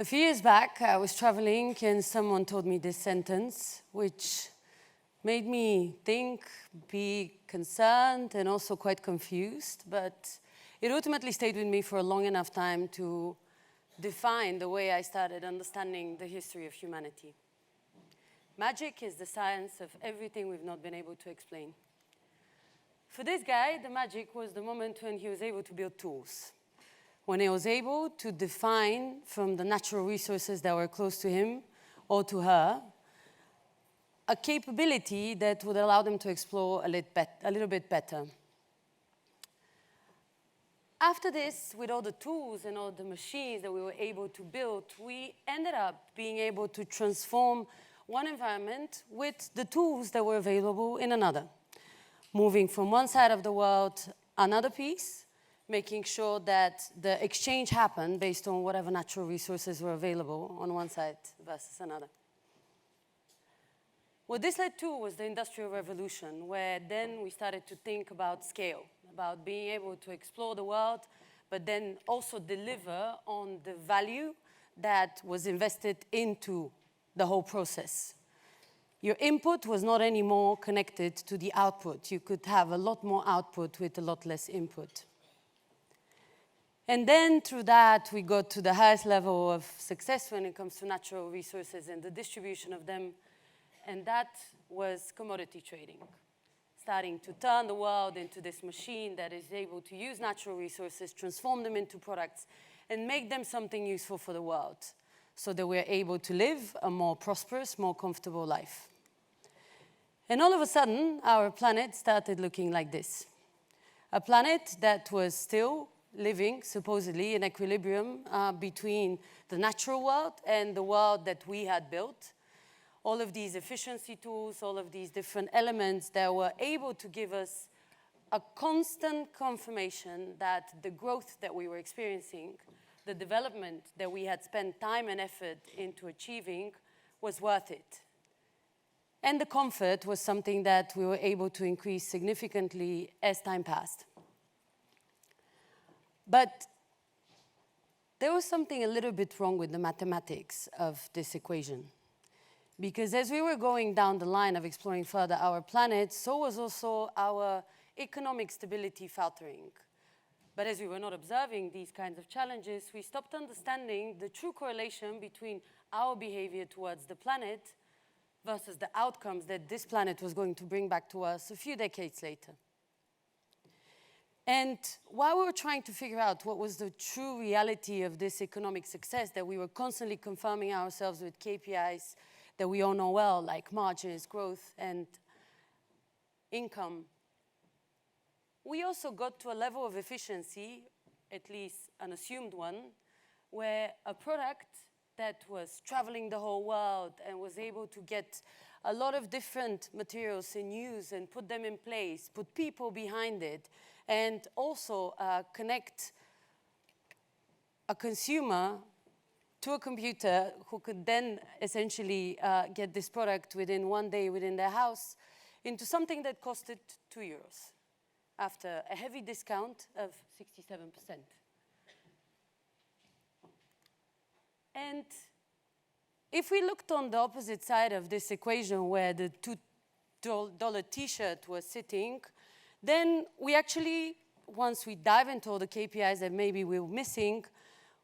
A few years back, I was traveling and someone told me this sentence, which made me think, be concerned, and also quite confused. But it ultimately stayed with me for a long enough time to define the way I started understanding the history of humanity. Magic is the science of everything we've not been able to explain. For this guy, the magic was the moment when he was able to build tools, when he was able to define from the natural resources that were close to him or to her a capability that would allow them to explore a little bit better. After this, with all the tools and all the machines that we were able to build, we ended up being able to transform one environment with the tools that were available in another, moving from one side of the world another piece, making sure that the exchange happened based on whatever natural resources were available on one side versus another. What this led to was the Industrial Revolution, where then we started to think about scale, about being able to explore the world, but then also deliver on the value that was invested into the whole process. Your input was not anymore connected to the output. You could have a lot more output with a lot less input. And then through that, we got to the highest level of success when it comes to natural resources and the distribution of them. And that was commodity trading, starting to turn the world into this machine that is able to use natural resources, transform them into products, and make them something useful for the world, so that we're able to live a more prosperous, more comfortable life. And all of a sudden, our planet started looking like this. A planet that was still living, supposedly, in equilibrium between the natural world and the world that we had built. All of these efficiency tools, all of these different elements that were able to give us a constant confirmation that the growth that we were experiencing, the development that we had spent time and effort into achieving, was worth it. And the comfort was something that we were able to increase significantly as time passed. But there was something a little bit wrong with the mathematics of this equation. Because as we were going down the line of exploring further our planet, so was also our economic stability faltering. But as we were not observing these kinds of challenges, we stopped understanding the true correlation between our behavior towards the planet versus the outcomes that this planet was going to bring back to us a few decades later. And while we were trying to figure out what was the true reality of this economic success that we were constantly confirming ourselves with KPIs that we all know well, like margins, growth, and income, we also got to a level of efficiency, at least an assumed one, where a product that was traveling the whole world and was able to get a lot of different materials in use and put them in place, put people behind it, and also connect a consumer to a computer who could then essentially get this product within one day within their house into something that costed €2 after a heavy discount of 67%. And if we looked on the opposite side of this equation where the $2 t-shirt was sitting, then we actually, once we dive into all the KPIs that maybe we were missing,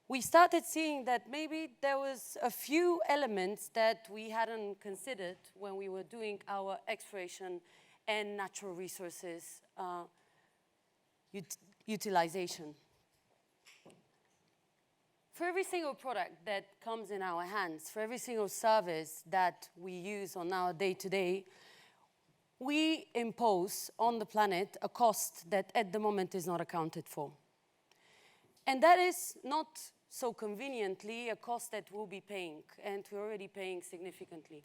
we started seeing that maybe there was a few elements that we hadn't considered when we were doing our exploration and natural resources utilization. For every single product that comes in our hands, for every single service that we use on our day-to-day, we impose on the planet a cost that at the moment is not accounted for. And that is not so conveniently a cost that we'll be paying, and we're already paying significantly.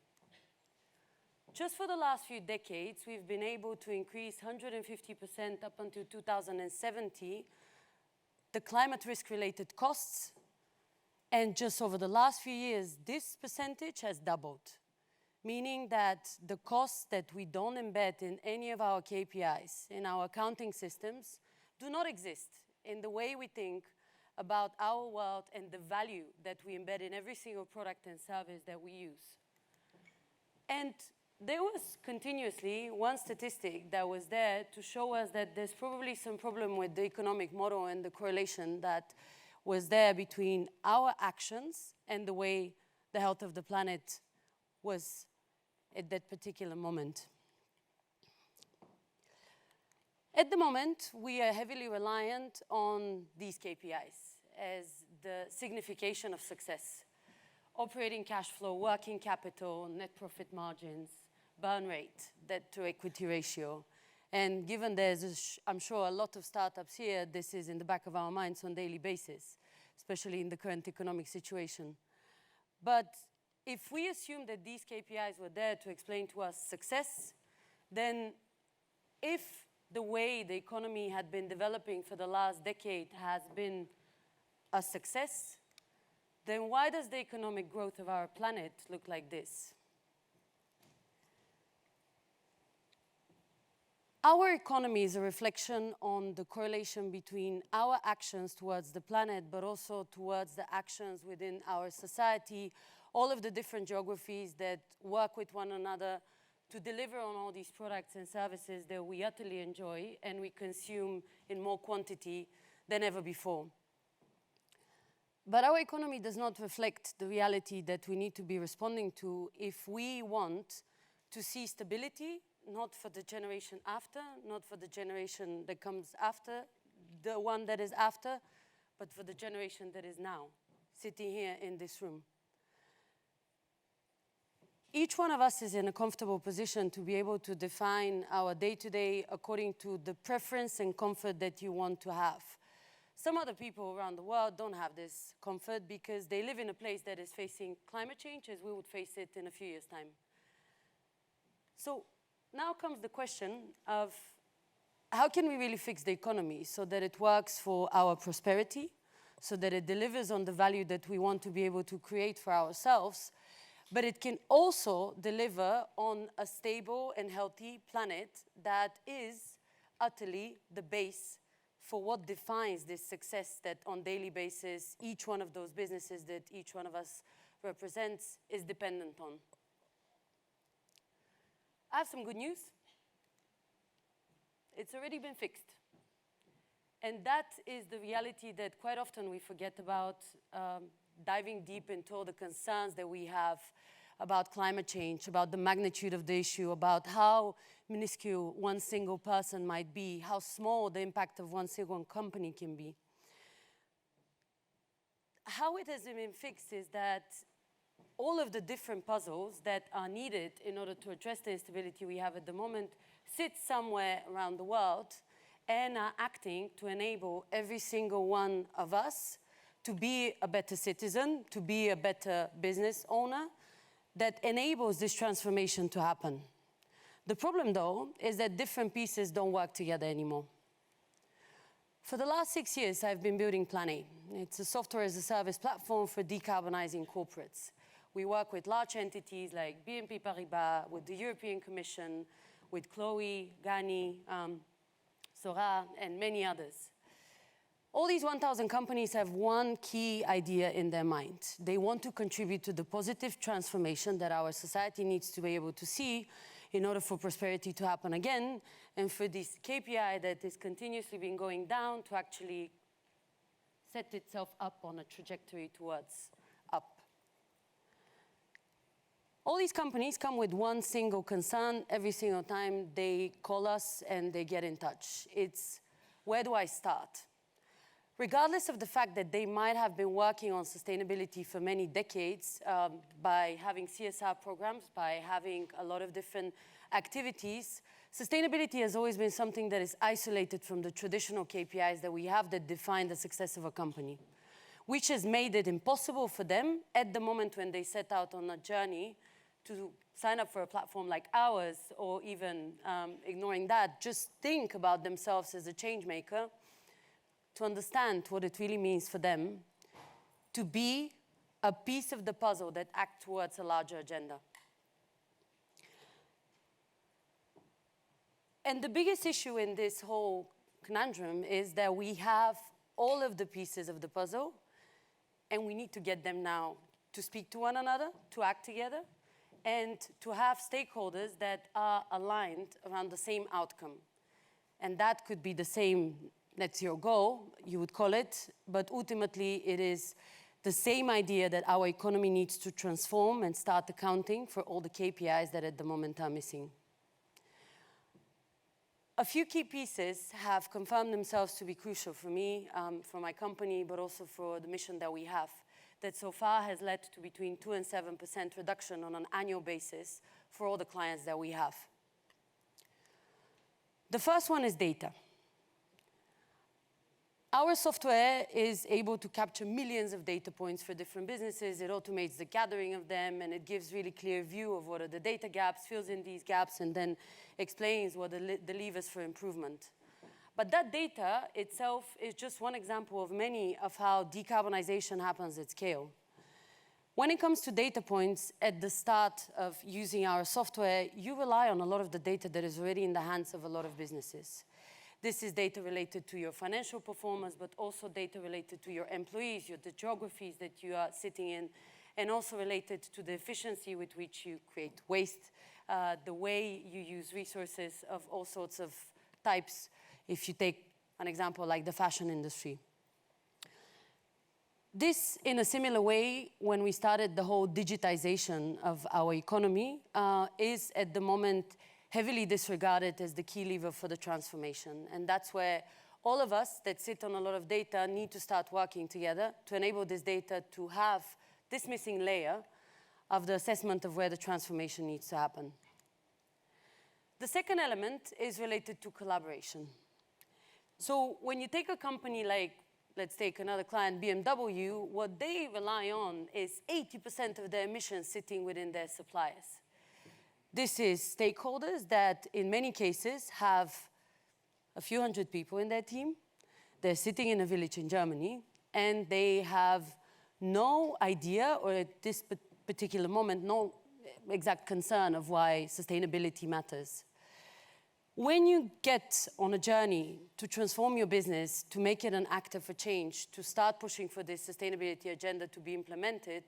Just for the last few decades, we've been able to increase 150% up until 2070 the climate risk-related costs. And just over the last few years, this percentage has doubled, meaning that the costs that we don't embed in any of our KPIs, in our accounting systems, do not exist in the way we think about our world and the value that we embed in every single product and service that we use. And there was continuously one statistic that was there to show us that there's probably some problem with the economic model and the correlation that was there between our actions and the way the health of the planet was at that particular moment. At the moment, we are heavily reliant on these KPIs as the signification of success. Operating cash flow, working capital, net profit margins, burn rate, debt to equity ratio. And given there's, I'm sure, a lot of startups here, this is in the back of our minds on a daily basis, especially in the current economic situation. But if we assume that these KPIs were there to explain to us success, then if the way the economy had been developing for the last decade has been a success, then why does the economic growth of our planet look like this? Our economy is a reflection on the correlation between our actions towards the planet, but also towards the actions within our society, all of the different geographies that work with one another to deliver on all these products and services that we utterly enjoy and we consume in more quantity than ever before. But our economy does not reflect the reality that we need to be responding to if we want to see stability, not for the generation after, not for the generation that comes after, the one that is after, but for the generation that is now, sitting here in this room. Each one of us is in a comfortable position to be able to define our day-to-day according to the preference and comfort that you want to have. Some other people around the world don't have this comfort because they live in a place that is facing climate change as we would face it in a few years' time. So now comes the question of how can we really fix the economy so that it works for our prosperity, so that it delivers on the value that we want to be able to create for ourselves, but it can also deliver on a stable and healthy planet that is utterly the base for what defines this success that on a daily basis each one of those businesses that each one of us represents is dependent on. I have some good news. It's already been fixed. And that is the reality that quite often we forget about, diving deep into all the concerns that we have about climate change, about the magnitude of the issue, about how minuscule one single person might be, how small the impact of one single company can be. How it has been fixed is that all of the different puzzles that are needed in order to address the instability we have at the moment sit somewhere around the world and are acting to enable every single one of us to be a better citizen, to be a better business owner that enables this transformation to happen. The problem, though, is that different pieces don't work together anymore. For the last 6 years, I've been building Plan A. It's a software as a service platform for decarbonizing corporates. We work with large entities like BNP Paribas, with the European Commission, with Chloe, Gani, Sora, and many others. All these 1,000 companies have one key idea in their mind. They want to contribute to the positive transformation that our society needs to be able to see in order for prosperity to happen again, and for this KPI that is continuously been going down to actually set itself up on a trajectory towards up. All these companies come with one single concern every single time they call us and they get in touch. It's, where do I start? Regardless of the fact that they might have been working on sustainability for many decades by having CSR programs, by having a lot of different activities, sustainability has always been something that is isolated from the traditional KPIs that we have that define the success of a company, which has made it impossible for them at the moment when they set out on a journey to sign up for a platform like ours, or even ignoring that, just think about themselves as a change maker, to understand what it really means for them to be a piece of the puzzle that acts towards a larger agenda. And the biggest issue in this whole conundrum is that we have all of the pieces of the puzzle, and we need to get them now to speak to one another, to act together, and to have stakeholders that are aligned around the same outcome. And that could be the same net zero goal, you would call it, but ultimately it is the same idea that our economy needs to transform and start accounting for all the KPIs that at the moment are missing. A few key pieces have confirmed themselves to be crucial for me, for my company, but also for the mission that we have, that so far has led to between 2 and 7% reduction on an annual basis for all the clients that we have. The first one is data. Our software is able to capture millions of data points for different businesses. It automates the gathering of them, and it gives really clear view of what are the data gaps, fills in these gaps, and then explains what are the levers for improvement. But that data itself is just one example of many of how decarbonization happens at scale. When it comes to data points, at the start of using our software, you rely on a lot of the data that is already in the hands of a lot of businesses. This is data related to your financial performance, but also data related to your employees, the geographies that you are sitting in, and also related to the efficiency with which you create waste, the way you use resources of all sorts of types, if you take an example like the fashion industry. This, in a similar way, when we started the whole digitization of our economy, is at the moment heavily disregarded as the key lever for the transformation. And that's where all of us that sit on a lot of data need to start working together to enable this data to have this missing layer of the assessment of where the transformation needs to happen. The second element is related to collaboration. So when you take a company like, let's take another client, BMW, what they rely on is 80% of their emissions sitting within their suppliers. This is stakeholders that, in many cases, have a few hundred people in their team. They're sitting in a village in Germany, and they have no idea, or at this particular moment, no exact concern of why sustainability matters. When you get on a journey to transform your business, to make it an actor for change, to start pushing for this sustainability agenda to be implemented,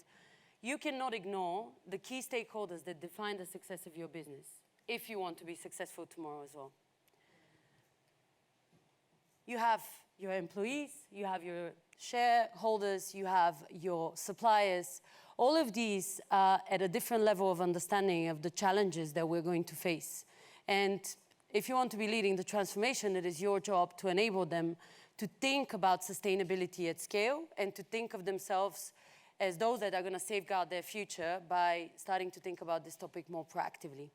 you cannot ignore the key stakeholders that define the success of your business if you want to be successful tomorrow as well. You have your employees, you have your shareholders, you have your suppliers. All of these are at a different level of understanding of the challenges that we're going to face. And if you want to be leading the transformation, it is your job to enable them to think about sustainability at scale and to think of themselves as those that are going to safeguard their future by starting to think about this topic more proactively.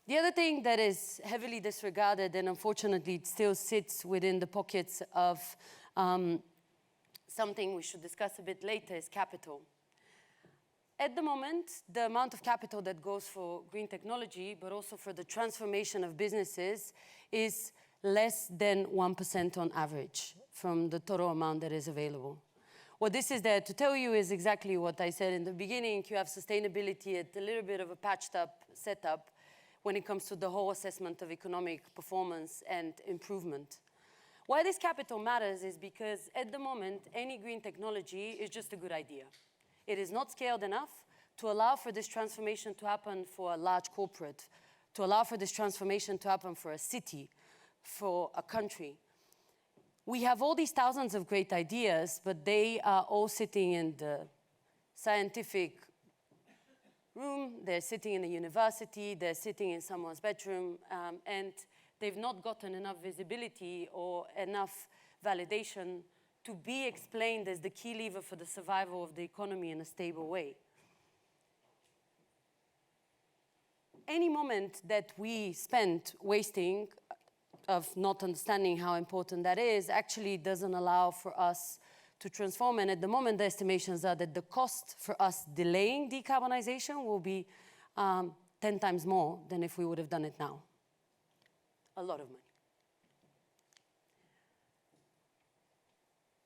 The other thing that is heavily disregarded, and unfortunately it still sits within the pockets of something we should discuss a bit later, is capital. At the moment, the amount of capital that goes for green technology, but also for the transformation of businesses, is less than 1% on average from the total amount that is available. What this is there to tell you is exactly what I said in the beginning. You have sustainability at a little bit of a patched up setup when it comes to the whole assessment of economic performance and improvement. Why this capital matters is because at the moment, any green technology is just a good idea. It is not scaled enough to allow for this transformation to happen for a large corporate, to allow for this transformation to happen for a city, for a country. We have all these thousands of great ideas, but they are all sitting in the scientific room, they're sitting in a university, they're sitting in someone's bedroom, and they've not gotten enough visibility or enough validation to be explained as the key lever for the survival of the economy in a stable way. Any moment that we spend wasting of not understanding how important that is actually doesn't allow for us to transform. And at the moment, the estimations are that the cost for us delaying decarbonization will be 10 times more than if we would have done it now. A lot of money.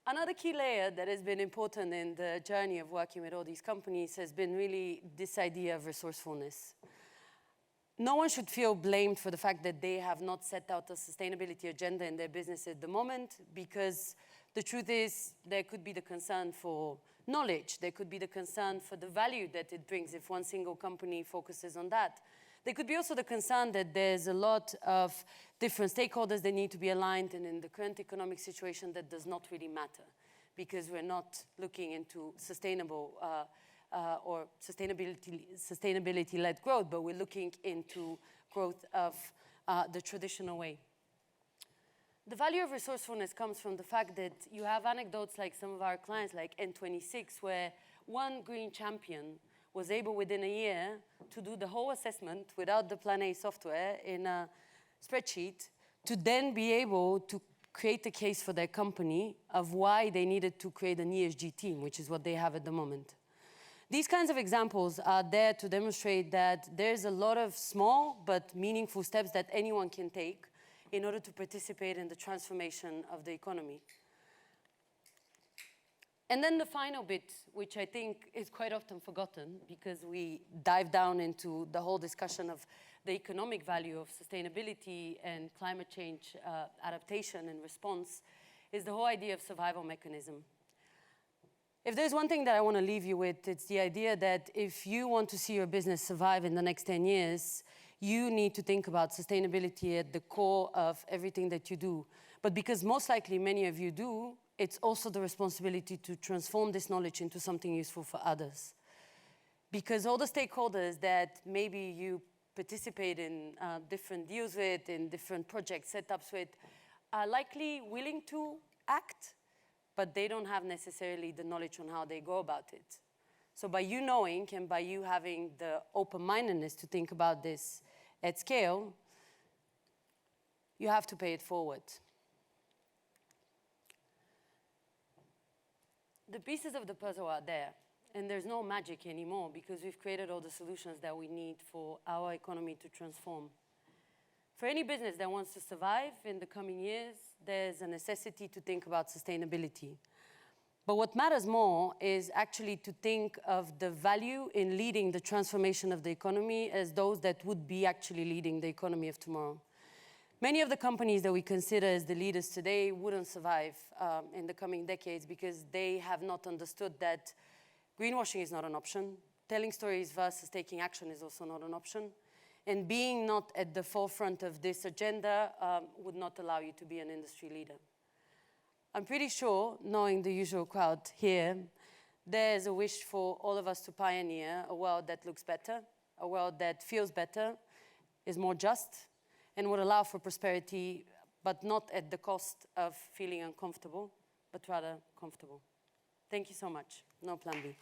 Another key layer that has been important in the journey of working with all these companies has been really this idea of resourcefulness. no one should feel blamed for the fact that they have not set out a sustainability agenda in their business at the moment, because the truth is there could be the concern for knowledge, there could be the concern for the value that it brings if one single company focuses on that. There could be also the concern that there's a lot of different stakeholders that need to be aligned, and in the current economic situation that does not really matter, because we're not looking into sustainable or sustainability-led growth, but we're looking into growth of the traditional way. The value of resourcefulness comes from the fact that you have anecdotes like some of our clients, like N26, where one green champion was able within a year to do the whole assessment without the Plan A software in a spreadsheet, to then be able to create a case for their company of why they needed to create an ESG team, which is what they have at the moment. These kinds of examples are there to demonstrate that there's a lot of small but meaningful steps that anyone can take in order to participate in the transformation of the economy. And then the final bit, which I think is quite often forgotten because we dive down into the whole discussion of the economic value of sustainability and climate change adaptation and response, is the whole idea of survival mechanism. If there's one thing that I want to leave you with, it's the idea that if you want to see your business survive in the next 10 years, you need to think about sustainability at the core of everything that you do. But because most likely many of you do, it's also the responsibility to transform this knowledge into something useful for others. Because all the stakeholders that maybe you participate in different deals with, in different project setups with, are likely willing to act, but they don't have necessarily the knowledge on how they go about it. So by you knowing and by you having the open-mindedness to think about this at scale, you have to pay it forward. The pieces of the puzzle are there, and there's no magic anymore because we've created all the solutions that we need for our economy to transform. For any business that wants to survive in the coming years, there's a necessity to think about sustainability. But what matters more is actually to think of the value in leading the transformation of the economy as those that would be actually leading the economy of tomorrow. Many of the companies that we consider as the leaders today wouldn't survive in the coming decades because they have not understood that greenwashing is not an option, telling stories versus taking action is also not an option, and being not at the forefront of this agenda would not allow you to be an industry leader. I'm pretty sure, knowing the usual crowd here, there's a wish for all of us to pioneer a world that looks better, a world that feels better, is more just, and would allow for prosperity, but not at the cost of feeling uncomfortable, but rather comfortable. Thank you so much. No plan B.